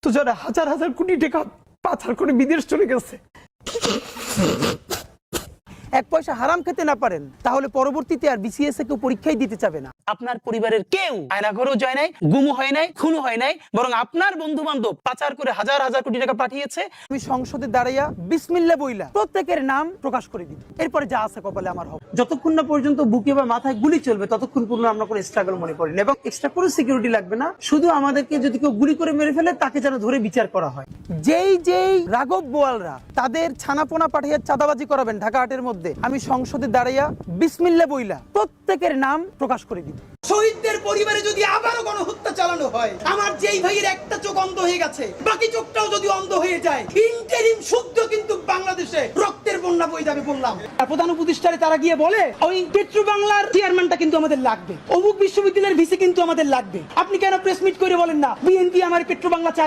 তো যারা হাজার হাজার কোটি টাকা পাচার করে বিদেশ চলে গেছে, এক পয়সা হারাম খেতে না পারেন, তাহলে পরবর্তীতে আর বিসিএস এ কেউ পরীক্ষাই দিতে চাবে না। আপনার পরিবারের কেউ আয়নাঘরেও যায় নাই, গুমও হয় নাই, খুনও হয় নাই, বরং আপনার বন্ধু বান্ধব পাচার করে হাজার হাজার কোটি টাকা পাঠিয়েছে। আমি সংসদে দাঁড়াইয়া বিসমিল্লাহ বইলা প্রত্যেকের নাম প্রকাশ করে দিব, এরপরে যা আছে কপালে আমার হবে। যতক্ষণ না পর্যন্ত বুকে বা মাথায় গুলি চলবে ততক্ষণ পর্যন্ত আমরা কোনো স্ট্রাগল মনে করি না, এবং এক্সট্রা কোনো সিকিউরিটি লাগবে না। শুধু আমাদেরকে যদি কেউ গুলি করে মেরে ফেলে তাকে যেন ধরে বিচার করা হয়। যেই রাঘব বোয়ালরা তাদের ছানাপোনা পাঠিয়ে চাঁদাবাজি করাবেন ঢাকা হাটের মধ্যে, আমি সংসদে দাঁড়াইয়া বিসমিল্লাহ বইলা প্রত্যেকের নাম প্রকাশ করে দিব। শহীদদের পরিবারে যদি আবারও গণহত্যা চালানো হয়, আমার যেই ভাইয়ের একটা চোখ অন্ধ হয়ে গেছে, বাকি চোখটাও যদি অন্ধ হয়ে যায়, ইন্টারিম শুদ্ধ কিন্তু বাংলাদেশে রক্তের বন্যা বয়ে যাবে বললাম। আর প্রধান উপদেষ্টারে তারা গিয়ে বলে, ওই পেট্রো বাংলার চেয়ারম্যানটা কিন্তু আমাদের লাগবে, অমুক বিশ্ববিদ্যালয়ের ভিসি কিন্তু আমাদের লাগবে। আপনি কেন প্রেস মিট করে বলেন না বিএনপি আমার পেট্রো বাংলা চাই?